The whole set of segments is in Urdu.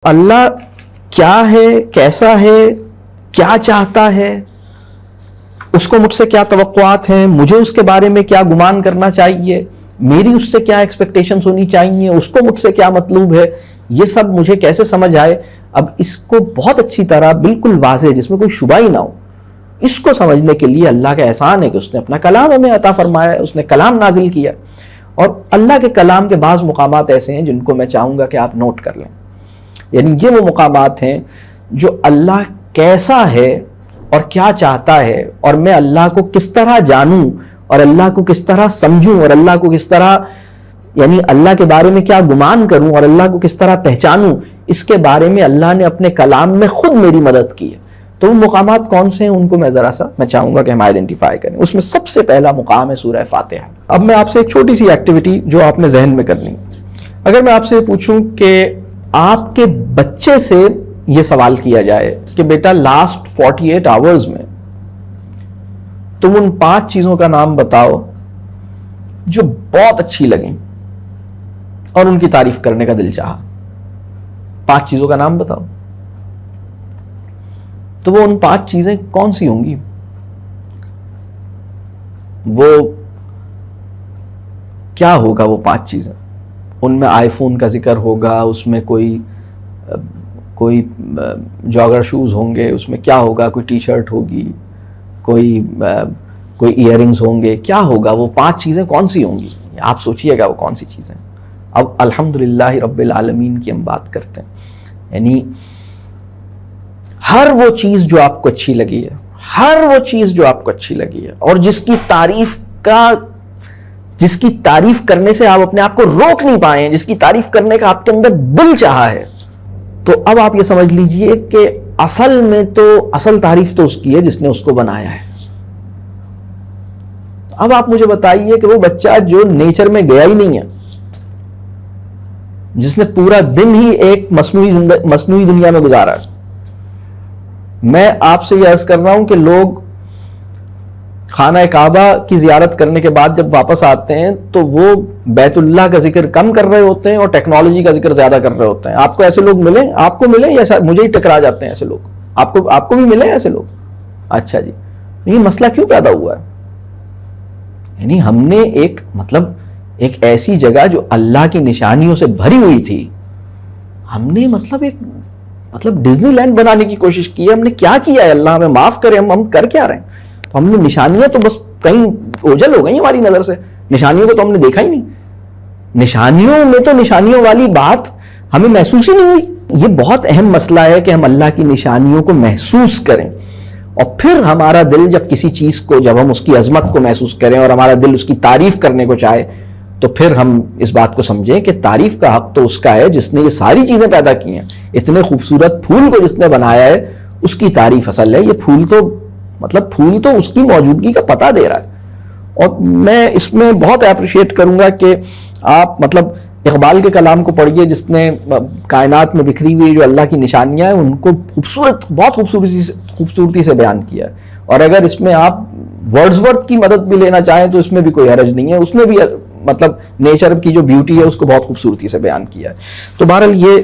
اللہ کیا ہے، کیسا ہے، کیا چاہتا ہے، اس کو مجھ سے کیا توقعات ہیں، مجھے اس کے بارے میں کیا گمان کرنا چاہیے، میری اس سے کیا ایکسپیکٹیشنز ہونی چاہیے، اس کو مجھ سے کیا مطلوب ہے، یہ سب مجھے کیسے سمجھ آئے۔ اب اس کو بہت اچھی طرح بالکل واضح، جس میں کوئی شبہ ہی نہ ہو، اس کو سمجھنے کے لیے اللہ کا احسان ہے کہ اس نے اپنا کلام ہمیں عطا فرمایا ہے، اس نے کلام نازل کیا۔ اور اللہ کے کلام کے بعض مقامات ایسے ہیں جن کو میں چاہوں گا کہ آپ نوٹ کر لیں، یعنی یہ وہ مقامات ہیں جو اللہ کیسا ہے اور کیا چاہتا ہے، اور میں اللہ کو کس طرح جانوں اور اللہ کو کس طرح سمجھوں اور اللہ کو کس طرح، یعنی اللہ کے بارے میں کیا گمان کروں اور اللہ کو کس طرح پہچانوں، اس کے بارے میں اللہ نے اپنے کلام میں خود میری مدد کی ہے۔ تو وہ مقامات کون سے ہیں، ان کو میں چاہوں گا کہ ہم آئیڈینٹیفائی کریں۔ اس میں سب سے پہلا مقام ہے سورہ فاتحہ۔ اب میں آپ سے ایک چھوٹی سی ایکٹیویٹی جو آپ نے ذہن میں کرنی، اگر میں آپ سے پوچھوں کہ آپ کے بچے سے یہ سوال کیا جائے کہ بیٹا لاسٹ 48 آورز میں تم ان 5 چیزوں کا نام بتاؤ جو بہت اچھی لگیں اور ان کی تعریف کرنے کا دل چاہا، 5 چیزوں کا نام بتاؤ، تو وہ ان 5 چیزیں کون سی ہوں گی؟ وہ کیا ہوگا؟ وہ 5 چیزیں، ان میں آئی فون کا ذکر ہوگا، اس میں کوئی جاگر شوز ہوں گے، اس میں کیا ہوگا؟ کوئی ٹی شرٹ ہوگی، کوئی ایئر رنگز ہوں گے، کیا ہوگا؟ وہ 5 چیزیں کون سی ہوں گی؟ آپ سوچئے گا وہ کون سی چیزیں۔ اب الحمدللہ رب العالمین کی ہم بات کرتے ہیں، یعنی ہر وہ چیز جو آپ کو اچھی لگی ہے، ہر وہ چیز جو آپ کو اچھی لگی ہے اور جس کی تعریف کرنے سے آپ اپنے آپ کو روک نہیں پائے ہیں، جس کی تعریف کرنے کا آپ کے اندر دل چاہا ہے، تو اب آپ یہ سمجھ لیجئے کہ اصل تعریف تو اس کی ہے جس نے اس کو بنایا ہے۔ اب آپ مجھے بتائیے کہ وہ بچہ جو نیچر میں گیا ہی نہیں ہے، جس نے پورا دن ہی ایک مصنوعی دنیا میں گزارا ہے، میں آپ سے یہ عرض کر رہا ہوں کہ لوگ خانہ کعبہ کی زیارت کرنے کے بعد جب واپس آتے ہیں تو وہ بیت اللہ کا ذکر کم کر رہے ہوتے ہیں اور ٹیکنالوجی کا ذکر زیادہ کر رہے ہوتے ہیں۔ آپ کو ایسے لوگ ملیں؟ آپ کو ملیں یا مجھے ہی ٹکرا جاتے ہیں ایسے لوگ؟ آپ کو بھی ملیں ایسے لوگ؟ اچھا جی، یہ مسئلہ کیوں پیدا ہوا ہے؟ یعنی ہم نے ایک ایسی جگہ جو اللہ کی نشانیوں سے بھری ہوئی تھی، ہم نے ڈزنی لینڈ بنانے کی کوشش کی ہے۔ ہم نے کیا کیا ہے؟ اللہ ہمیں معاف کرے، ہم کر کیا رہے ہیں؟ تو ہم نے نشانیاں تو بس کہیں اوجھل ہو گئی ہماری نظر سے، نشانیوں کو تو ہم نے دیکھا ہی نہیں، نشانیوں میں تو نشانیوں والی بات ہمیں محسوس ہی نہیں ہوئی۔ یہ بہت اہم مسئلہ ہے کہ ہم اللہ کی نشانیوں کو محسوس کریں، اور پھر ہمارا دل جب ہم اس کی عظمت کو محسوس کریں اور ہمارا دل اس کی تعریف کرنے کو چاہے، تو پھر ہم اس بات کو سمجھیں کہ تعریف کا حق تو اس کا ہے جس نے یہ ساری چیزیں پیدا کی ہیں۔ اتنے خوبصورت پھول کو جس نے بنایا ہے، اس کی تعریف اصل ہے۔ یہ پھول تو اس کی موجودگی کا پتہ دے رہا ہے۔ اور میں اس میں بہت اپریشیٹ کروں گا کہ آپ اقبال کے کلام کو پڑھیے، جس نے کائنات میں بکھری ہوئی جو اللہ کی نشانیاں ہیں ان کو بہت خوبصورتی سے بیان کیا ہے۔ اور اگر اس میں آپ ورڈزورتھ کی مدد بھی لینا چاہیں تو اس میں بھی کوئی حرج نہیں ہے، اس نے بھی نیچر کی جو بیوٹی ہے اس کو بہت خوبصورتی سے بیان کیا ہے۔ تو بہرحال یہ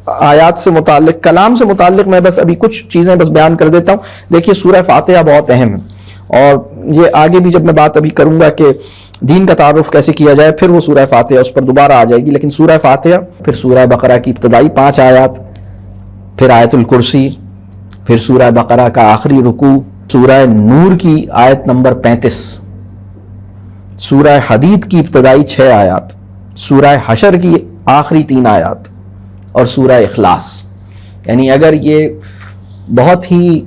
آیات سے متعلق، کلام سے متعلق میں بس ابھی کچھ چیزیں بس بیان کر دیتا ہوں۔ دیکھیے سورہ فاتحہ بہت اہم ہے، اور یہ آگے بھی جب میں بات ابھی کروں گا کہ دین کا تعارف کیسے کیا جائے، پھر وہ سورہ فاتحہ اس پر دوبارہ آ جائے گی، لیکن سورہ فاتحہ، پھر سورہ بقرہ کی ابتدائی 5 آیات، پھر آیت الکرسی، پھر سورہ بقرہ کا آخری رکوع، سورہ نور کی آیت نمبر 35، سورہ حدید کی ابتدائی 6 آیات، سورہ حشر کی آخری 3 آیات، اور سورہ اخلاص۔ یعنی اگر یہ بہت ہی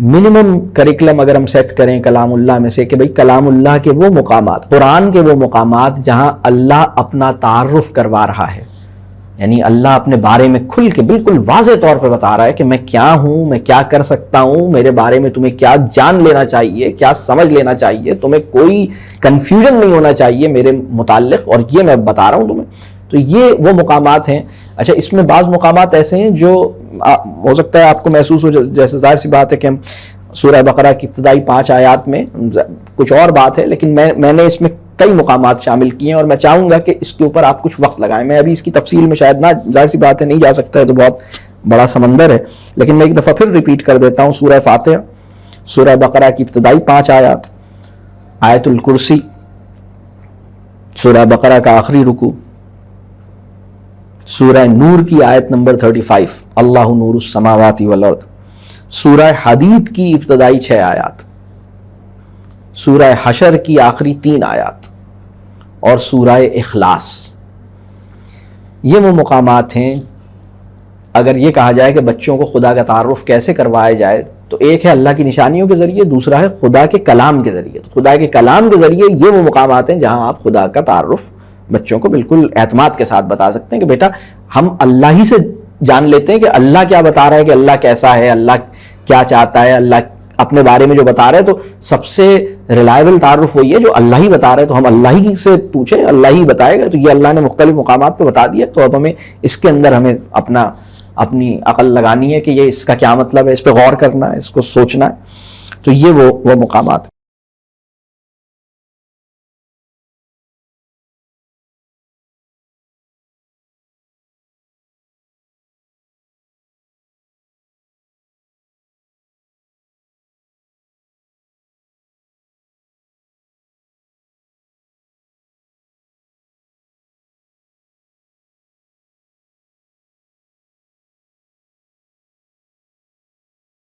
منیمم کریکلم اگر ہم سیٹ کریں کلام اللہ میں سے کہ بھئی کلام اللہ کے وہ مقامات، قرآن کے وہ مقامات جہاں اللہ اپنا تعارف کروا رہا ہے، یعنی اللہ اپنے بارے میں کھل کے بالکل واضح طور پہ بتا رہا ہے کہ میں کیا ہوں، میں کیا کر سکتا ہوں، میرے بارے میں تمہیں کیا جان لینا چاہیے، کیا سمجھ لینا چاہیے، تمہیں کوئی کنفیوژن نہیں ہونا چاہیے میرے متعلق، اور یہ میں بتا رہا ہوں تمہیں۔ تو یہ وہ مقامات ہیں۔ اچھا، اس میں بعض مقامات ایسے ہیں جو ہو سکتا ہے آپ کو محسوس ہو، جیسے ظاہر سی بات ہے کہ ہم سورہ بقرہ کی ابتدائی 5 آیات میں کچھ اور بات ہے، لیکن میں نے اس میں کئی مقامات شامل کیے ہیں، اور میں چاہوں گا کہ اس کے اوپر آپ کچھ وقت لگائیں. میں ابھی اس کی تفصیل میں شاید نہ، ظاہر سی بات ہے نہیں جا سکتا ہے، تو بہت بڑا سمندر ہے، لیکن میں ایک دفعہ پھر ریپیٹ کر دیتا ہوں. سورہ فاتحہ، سورہ بقرہ کی ابتدائی 5 آیات، آیت الکرسی، سورہ بقرہ کا آخری رکوع، سورہ نور کی آیت نمبر 35 اللہ نور السماوات والارض، سورہ حدید کی ابتدائی 6 آیات، سورہ حشر کی آخری 3 آیات، اور سورہ اخلاص. یہ وہ مقامات ہیں. اگر یہ کہا جائے کہ بچوں کو خدا کا تعارف کیسے کروایا جائے، تو ایک ہے اللہ کی نشانیوں کے ذریعے، دوسرا ہے خدا کے کلام کے ذریعے. تو خدا کے کلام کے ذریعے یہ وہ مقامات ہیں جہاں آپ خدا کا تعارف بچوں کو بالکل اعتماد کے ساتھ بتا سکتے ہیں کہ بیٹا ہم اللہ ہی سے جان لیتے ہیں کہ اللہ کیا بتا رہا ہے، کہ اللہ کیسا ہے، اللہ کیا چاہتا ہے، اللہ اپنے بارے میں جو بتا رہا ہے. تو سب سے ریلائبل تعارف وہی ہے جو اللہ ہی بتا رہا ہے، تو ہم اللہ ہی سے پوچھیں، اللہ ہی بتائے گا. تو یہ اللہ نے مختلف مقامات پہ بتا دیا، تو اب ہمیں اس کے اندر ہمیں اپنی عقل لگانی ہے کہ یہ اس کا کیا مطلب ہے، اس پہ غور کرنا ہے، اس کو سوچنا ہے. تو یہ وہ مقامات